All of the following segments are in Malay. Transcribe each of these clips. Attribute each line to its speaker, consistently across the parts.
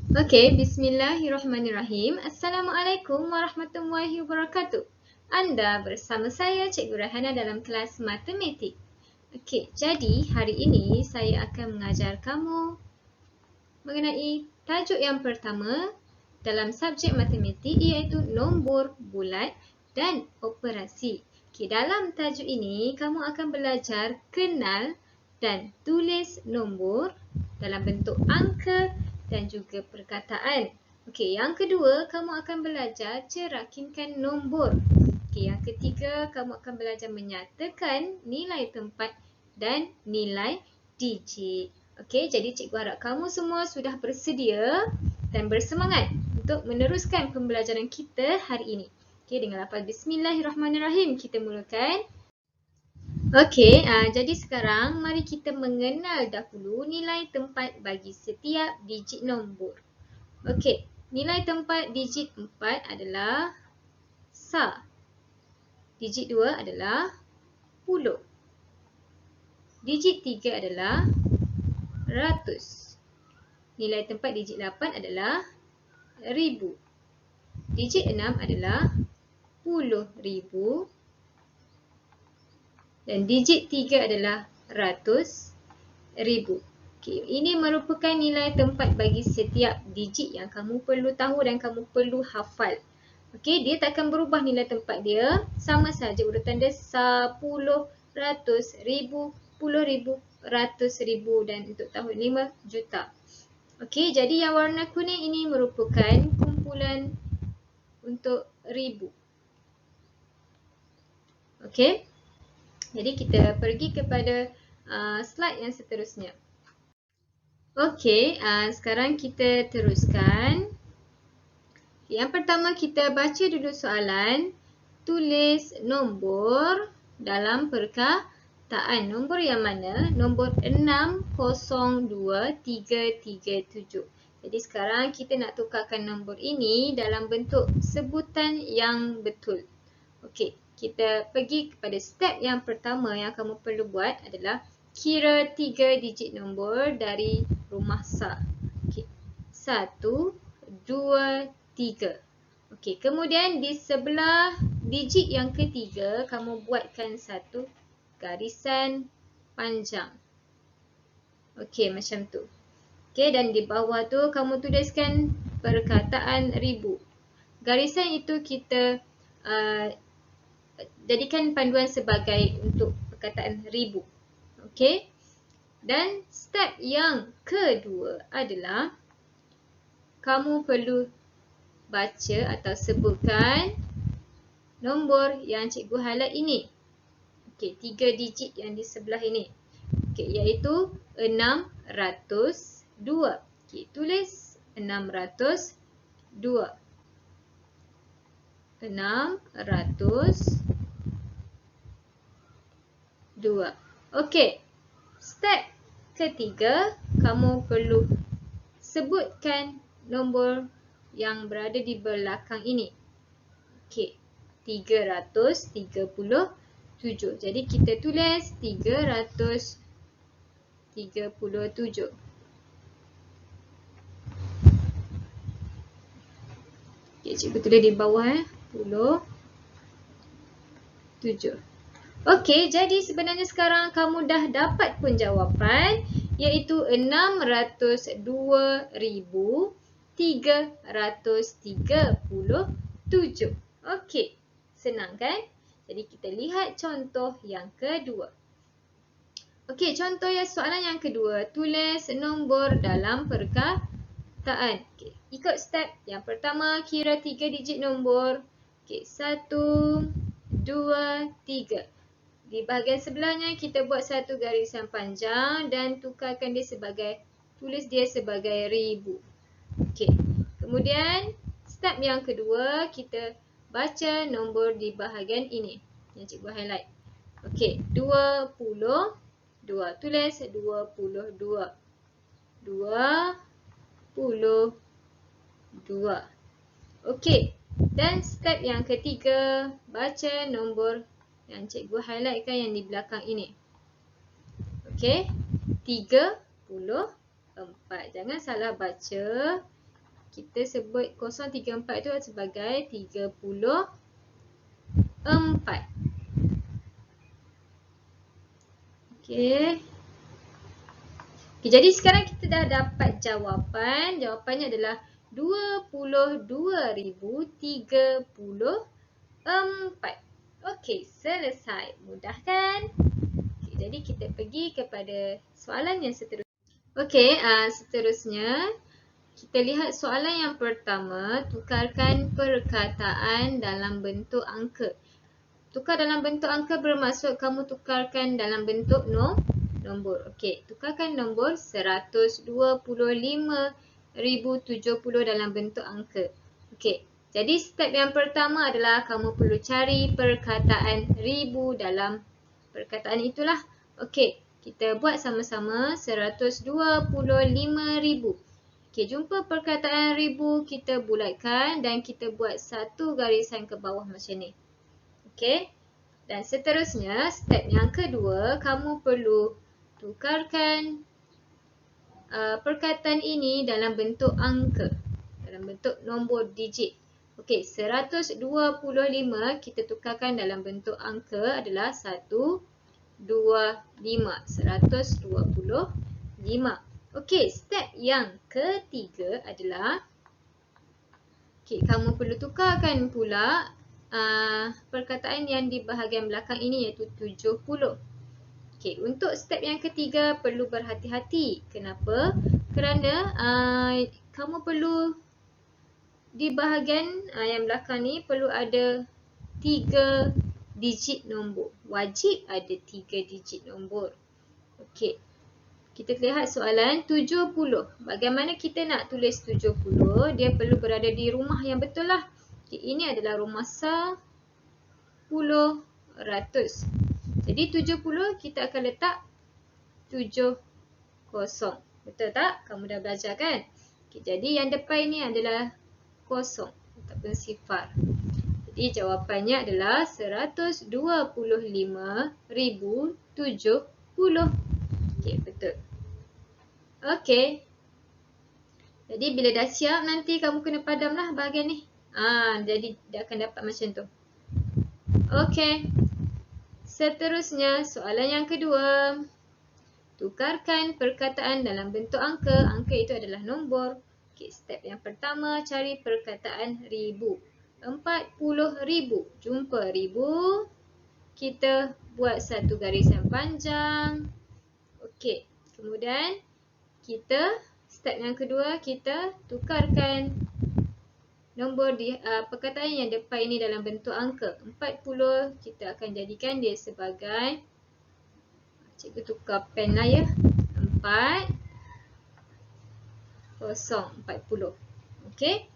Speaker 1: Okey, bismillahirrahmanirrahim. Assalamualaikum warahmatullahi wabarakatuh. Anda bersama saya Cikgu Rahana dalam kelas matematik. Okey, jadi hari ini saya akan mengajar kamu mengenai tajuk yang pertama dalam subjek matematik iaitu nombor bulat dan operasi. Okey, dalam tajuk ini kamu akan belajar kenal dan tulis nombor dalam bentuk angka dan juga perkataan. Okey, yang kedua kamu akan belajar cerakinkan nombor. Okey, yang ketiga kamu akan belajar menyatakan nilai tempat dan nilai digit. Okey, jadi cikgu harap kamu semua sudah bersedia dan bersemangat untuk meneruskan pembelajaran kita hari ini. Okey, dengan lafaz bismillahirrahmanirrahim kita mulakan. Okey, jadi sekarang mari kita mengenal dahulu nilai tempat bagi setiap digit nombor. Okey, nilai tempat digit 4 adalah sa. Digit 2 adalah puluh. Digit 3 adalah ratus. Nilai tempat digit 8 adalah ribu. Digit 6 adalah puluh ribu. Dan digit 3 adalah ratus ribu. Okay, ini merupakan nilai tempat bagi setiap digit yang kamu perlu tahu dan kamu perlu hafal. Okey, dia takkan berubah nilai tempat dia. Sama saja urutan dia 10, ratus, ribu, puluh ribu, ratus ribu dan untuk tahun 5 juta. Okey, jadi yang warna kuning ini merupakan kumpulan untuk ribu. Okey. Jadi kita pergi kepada slide yang seterusnya. Okey, sekarang kita teruskan. Yang pertama kita baca dulu soalan. Tulis nombor dalam perkataan. Nombor yang mana? Nombor 602337. Jadi sekarang kita nak tukarkan nombor ini dalam bentuk sebutan yang betul. Okey, kita pergi kepada step yang pertama yang kamu perlu buat adalah kira 3 digit nombor dari rumah sa. Okey, 1, 2, 3. Okey, kemudian di sebelah digit yang ketiga kamu buatkan satu garisan panjang. Okey, macam tu. Okey, dan di bawah tu kamu tuliskan perkataan ribu. Garisan itu kita jadikan panduan sebagai untuk perkataan ribu. Okey. Dan step yang kedua adalah kamu perlu baca atau sebutkan nombor yang cikgu highlight ini. Okey, 3 digit yang di sebelah ini. Okey, iaitu 602. Okey, tulis 602. 602. Okey. Step ketiga, kamu perlu sebutkan nombor yang berada di belakang ini. Okey. 337. Jadi kita tulis 337. Okey, cikgu tulis di bawah 7. Okey, jadi sebenarnya sekarang kamu dah dapat pun jawapan iaitu 602,337. Okey, senang kan? Jadi kita lihat contoh yang kedua. Okey, contoh soalan yang kedua. Tulis nombor dalam perkataan. Okey, ikut step. Yang pertama, kira 3 digit nombor. Okey, 1, 2, 3. Di bahagian sebelahnya kita buat satu garisan panjang dan tukarkan dia sebagai, tulis dia sebagai ribu. Okey. Kemudian step yang kedua kita baca nombor di bahagian ini yang cikgu highlight. Okey, 22. Tulis 22. 22. Okey. Dan step yang ketiga, baca nombor yang cikgu highlightkan yang di belakang ini. Okey, 34. Jangan salah baca. kita sebut 034 tu sebagai 34. Okey. Okay, jadi sekarang kita dah dapat jawapan. Jawapannya adalah 22,034. Okey, selesai. Mudah kan? Okay, jadi kita pergi kepada soalan yang seterusnya. Okey, seterusnya kita lihat soalan yang pertama. Tukarkan perkataan dalam bentuk angka. Tukar dalam bentuk angka bermaksud kamu tukarkan dalam bentuk nombor. Okey, tukarkan nombor 125,070 dalam bentuk angka. Okey, jadi step yang pertama adalah kamu perlu cari perkataan ribu dalam perkataan itulah. Okey, kita buat sama-sama 125,000. Okey, jumpa perkataan ribu, kita bulatkan dan kita buat satu garisan ke bawah macam ni. Okey, dan seterusnya step yang kedua, kamu perlu tukarkan perkataan ini dalam bentuk angka, dalam bentuk nombor digit. Okey, 125 kita tukarkan dalam bentuk angka adalah 125. 125. Okey, step yang ketiga adalah kamu perlu tukarkan pula perkataan yang di bahagian belakang ini iaitu 70. Okey, untuk step yang ketiga perlu berhati-hati. Kenapa? Kerana kamu perlu di bahagian yang belakang ni perlu ada 3 digit nombor. Wajib ada 3 digit nombor. Okey, kita lihat soalan 70. Bagaimana kita nak tulis 70? Dia perlu berada di rumah yang betul lah. Okay, ini adalah rumah 10 ratus. Jadi 70 kita akan letak 70. Betul tak? Kamu dah belajar kan? Okay, jadi yang depan ni adalah kosong ataupun sifar. Jadi jawapannya adalah 125,070. Okay, betul. Okay. Jadi bila dah siap nanti kamu kena padamlah bahagian ni. Jadi dia akan dapat macam tu. Okay. Seterusnya, soalan yang kedua. Tukarkan perkataan dalam bentuk angka. Angka itu adalah nombor. Okay, step yang pertama, cari perkataan ribu. 40,000. Jumpa ribu. Kita buat satu garisan panjang. Okey, kemudian step yang kedua, kita tukarkan nombor perkataan yang depan ini dalam bentuk angka. 40 kita akan jadikan dia sebagai, cikgu tukar pen lah ya, 40. Okey.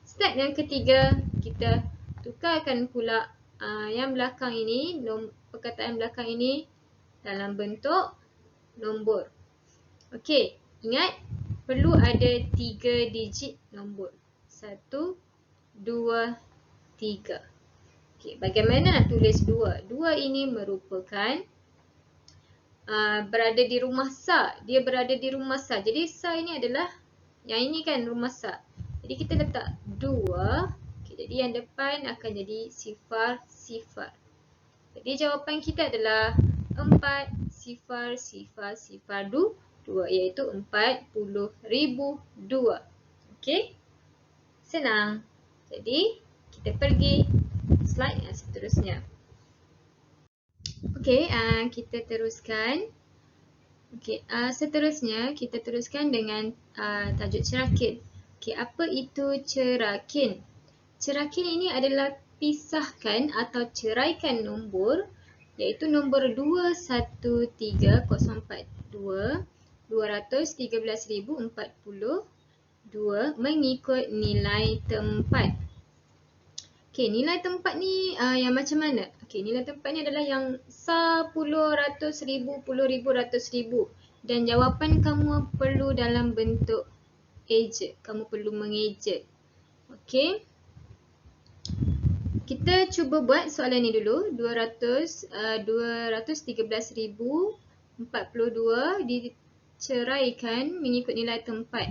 Speaker 1: Step yang ketiga, kita tukarkan pula yang belakang ini, perkataan belakang ini dalam bentuk nombor. Okey, ingat perlu ada 3 digit nombor. 1, 2, 3. Okey, bagaimana nak tulis 2? 2 ini merupakan berada di rumah Sa. Dia berada di rumah Sa. Jadi Sa ini adalah, yang ini kan rumah Sa. Jadi kita letak 2. Okay, jadi yang depan akan jadi sifar. Jadi jawapan kita adalah 4,000,2, iaitu 40,002. Okey? Senang. Jadi kita pergi slide yang seterusnya. Okey, kita teruskan. Okey, seterusnya kita teruskan dengan tajuk cerakin. Okey, apa itu cerakin? Cerakin ini adalah pisahkan atau ceraikan nombor, iaitu nombor 213,042 mengikut nilai tempat. Okey, nilai tempat ni yang macam mana? Okey, nilai tempat ni adalah yang 10, 100,000, 10,000, 100,000. Dan jawapan kamu perlu dalam bentuk eja. Kamu perlu mengeja. Okey. Kita cuba buat soalan ni dulu. 213,042 diceraikan mengikut nilai tempat.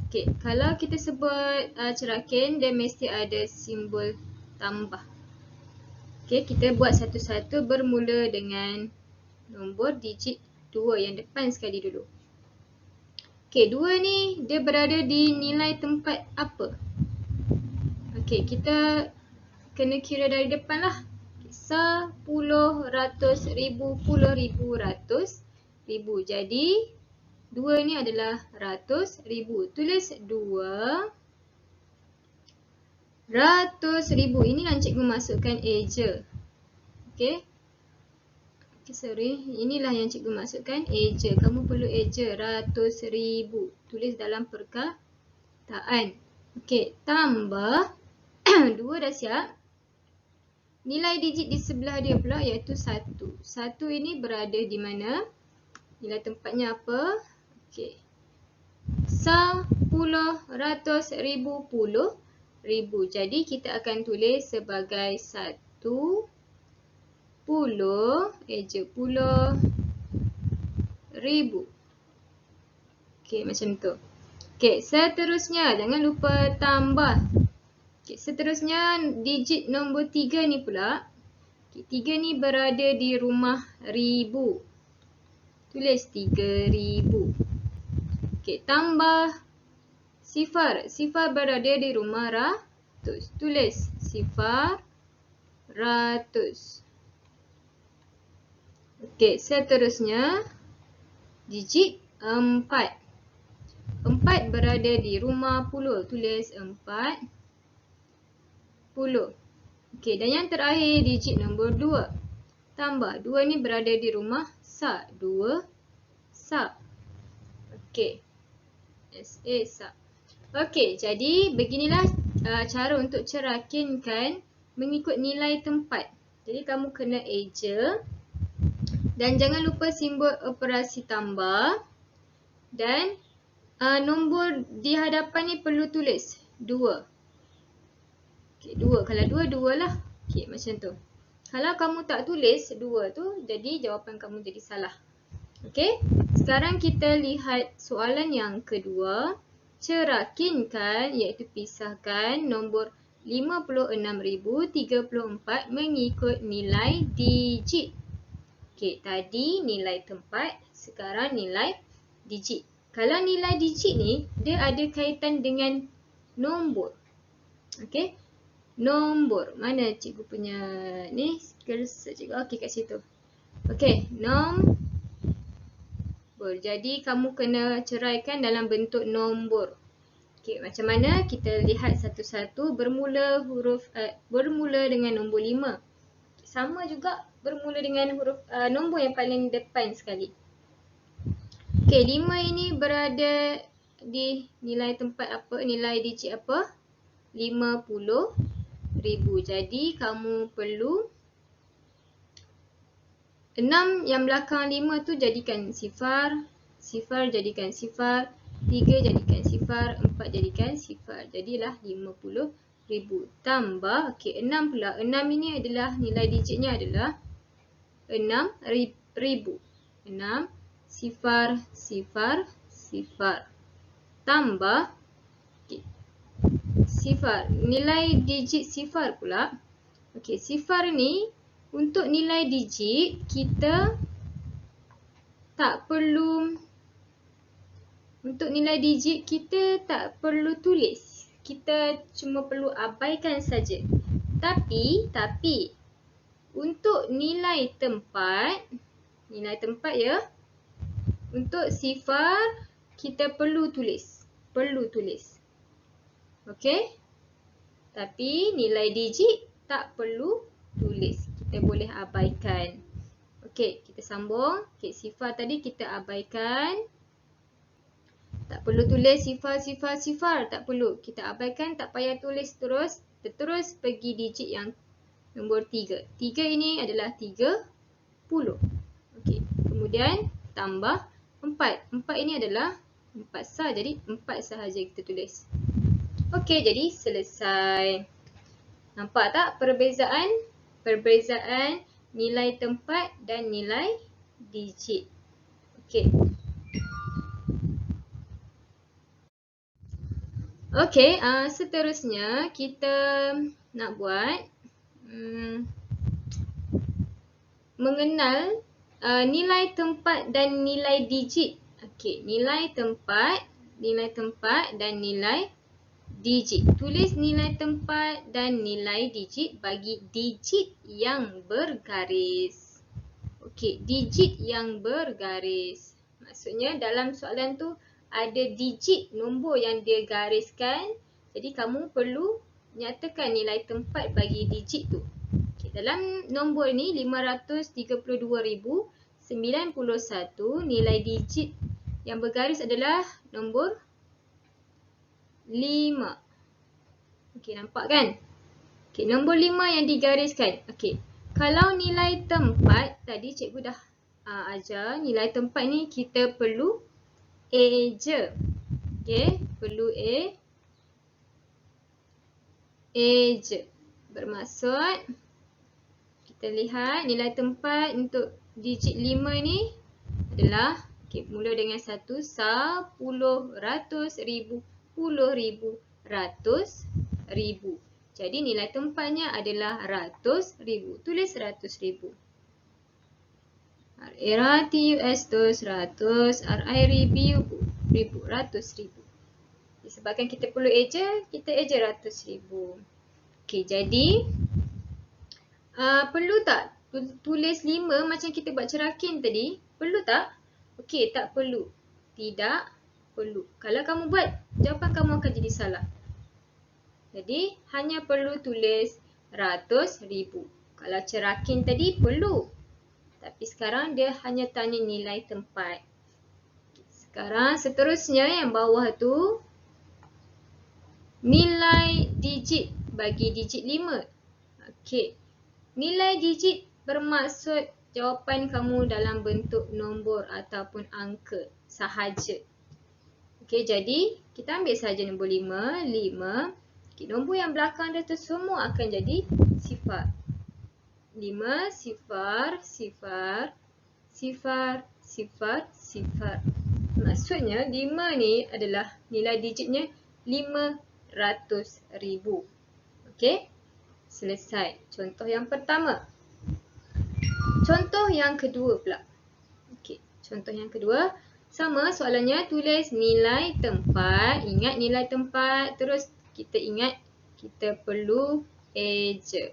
Speaker 1: Okey, kalau kita sebut cerakin, dia mesti ada simbol tambah. Okey, kita buat satu-satu bermula dengan nombor digit 2 yang depan sekali dulu. Okey, 2 ni dia berada di nilai tempat apa? Okey, kita kena kira dari depan lah. 10, ratus, ribu, puluh ribu, ratus, ribu. Jadi 2 ni adalah ratus ribu. Tulis 2 ratus ribu. Inilah cikgu masukkan eja. Okey. Sorry. Inilah yang cikgu masukkan eja. Kamu perlu eja ratus ribu. Tulis dalam perkataan. Okey. Tambah 2 dah siap. Nilai digit di sebelah dia pula iaitu 1. 1 ini berada di mana? Nilai tempatnya apa? Okey. 10, ratus, ribu, puluh ribu. Jadi kita akan tulis sebagai 1 puluh, puluh ribu. Okey, macam tu. Okey, seterusnya jangan lupa tambah. Okey, seterusnya digit nombor 3 ni pula. Okey, 3 ni berada di rumah ribu. Tulis 3,000. Okey, tambah sifar. Sifar berada di rumah ratus. Tulis sifar ratus. Okey, seterusnya digit 4. 4 berada di rumah puluh. Tulis 40. Okey, dan yang terakhir digit nombor 2. Tambah 2 ni berada di rumah sa. 2 sa. Okey. SA sa. Okey, jadi beginilah cara untuk cerakinkan mengikut nilai tempat. Jadi kamu kena eja dan jangan lupa simbol operasi tambah dan nombor di hadapan ni perlu tulis 2. Okey, 2. Kalau 2, 2 lah. Okey, macam tu. Kalau kamu tak tulis 2 tu, jadi jawapan kamu jadi salah. Okey, sekarang kita lihat soalan yang kedua. Cerakinkan iaitu pisahkan nombor 56,034 mengikut nilai digit. Okey, tadi nilai tempat, sekarang nilai digit. Kalau nilai digit ni, dia ada kaitan dengan nombor. Okey, nombor. Mana cikgu punya ni? Cursor cikgu. Okey, kat situ. Okey, nombor. Jadi kamu kena ceraikan dalam bentuk nombor. Okey, macam mana? Kita lihat satu-satu. Bermula dengan nombor 5. Sama juga bermula dengan huruf nombor yang paling depan sekali. Okey, 5 ini berada di nilai tempat apa? Nilai digit apa? 50,000. Jadi kamu perlu 6 yang belakang 5 tu jadikan sifar, sifar jadikan sifar, 3 jadikan sifar, 4 jadikan sifar. Jadilah 50,000. Tambah, okey, 6 pula. 6 ini adalah nilai digitnya adalah 6,000. 6 sifar, sifar, sifar. Tambah, okey, sifar. Nilai digit sifar pula. Okey, sifar ni untuk nilai digit, kita tak perlu, untuk nilai digit kita tak perlu tulis. Kita cuma perlu abaikan saja. Tapi, untuk nilai tempat ya, untuk sifar, kita perlu tulis. Okey? Tapi nilai digit tak perlu tulis. Kita boleh abaikan. Okey, kita sambung. Okey, sifar tadi kita abaikan. Tak perlu tulis sifar, sifar, sifar. Tak perlu. Kita abaikan, tak payah tulis terus. Kita terus pergi digit yang nombor 3. 3 ini adalah 30. Okey, kemudian tambah 4. 4 ini adalah 4 sah. Jadi 4 sahaja kita tulis. Okey, jadi selesai. Nampak tak perbezaan nilai tempat dan nilai digit. Okey. Okey, seterusnya kita nak buat mengenal nilai tempat dan nilai digit. Okey, nilai tempat dan nilai digit. Tulis nilai tempat dan nilai digit bagi digit yang bergaris. Okey, digit yang bergaris. Maksudnya dalam soalan tu ada digit nombor yang dia gariskan. Jadi kamu perlu nyatakan nilai tempat bagi digit tu. Okay, dalam nombor ni 532,091, nilai digit yang bergaris adalah nombor 5. Okey, nampak kan? Okey, nombor 5 yang digariskan. Okey, kalau nilai tempat tadi cikgu dah ajar, nilai tempat ni kita perlu A je. Okey, perlu A je. Bermaksud kita lihat nilai tempat untuk digit 5 ni adalah mula dengan 1, 10, ratus, ribu, puluh ribu, ratus ribu. Jadi nilai tempatnya adalah ratus ribu. Tulis ratus ribu. R-A-T-U-S, ratus, R-I-R-I-B-U, ratus ribu. Disebabkan kita perlu eja, kita eja ratus ribu. Okey, jadi perlu tak tulis 5 macam kita buat cerakin tadi? Perlu tak? Okey, tak perlu. Tidak perlu. Kalau kamu buat, jawapan kamu akan jadi salah. Jadi, hanya perlu tulis ratus ribu. Kalau cerakin tadi, perlu. Tapi sekarang dia hanya tanya nilai tempat. Sekarang seterusnya yang bawah tu, nilai digit bagi digit 5. Okey. Nilai digit bermaksud jawapan kamu dalam bentuk nombor ataupun angka sahaja. Okey, jadi kita ambil saja nombor 5. 5. Okay, nombor yang belakang dia tu semua akan jadi sifar. 5, sifar, sifar, sifar, sifar, sifar. Maksudnya 5 ni adalah nilai digitnya 500,000. Okey? Selesai. Contoh yang pertama. Contoh yang kedua pula. Okey, contoh yang kedua. Sama soalannya, tulis nilai tempat. Ingat nilai tempat. Terus kita ingat kita perlu eja.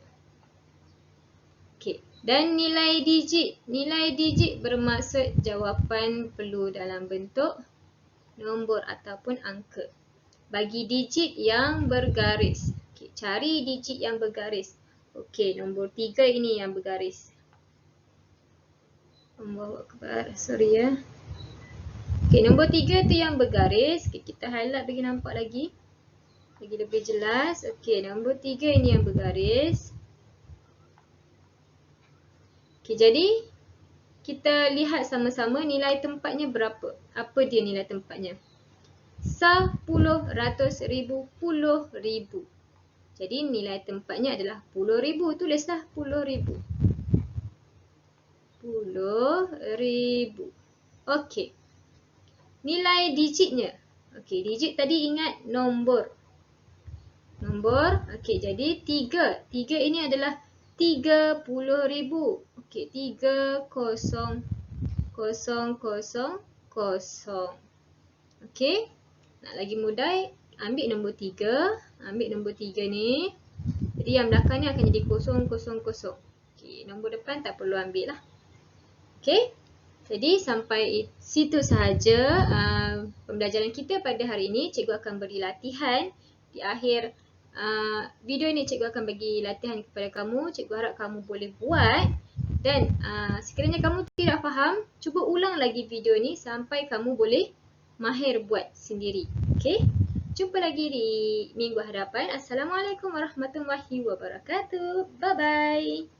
Speaker 1: Okey, dan nilai digit. Nilai digit bermaksud jawapan perlu dalam bentuk nombor ataupun angka. Bagi digit yang bergaris. Okey, cari digit yang bergaris. Okey, nombor 3 ini yang bergaris. Allahu Akbar, sorry ya. Okey, nombor 3 tu yang bergaris. Okey, kita highlight bagi nampak lagi. Lagi lebih jelas. Okey, nombor 3 ini yang bergaris. Okey, jadi kita lihat sama-sama nilai tempatnya berapa. Apa dia nilai tempatnya? 10, ratus, ribu, puluh ribu. Jadi nilai tempatnya adalah 10,000. Tulislah 10,000. 10,000. Okey. Nilai digitnya. Okey, digit tadi ingat nombor. Nombor. Okey, jadi 3. 3 ini adalah 30,000. Okey, 30,000. Okey. Nak lagi mudah, ambil nombor 3. Ambil nombor 3 ni. Jadi yang belakang ni akan jadi 0,0,0. Okey, nombor depan tak perlu ambil lah. Okey. Jadi sampai situ sahaja pembelajaran kita pada hari ini. Cikgu akan beri latihan. Di akhir video ini cikgu akan bagi latihan kepada kamu. Cikgu harap kamu boleh buat. Dan sekiranya kamu tidak faham, cuba ulang lagi video ni sampai kamu boleh mahir buat sendiri. Okey? Jumpa lagi di minggu hadapan. Assalamualaikum warahmatullahi wabarakatuh. Bye-bye.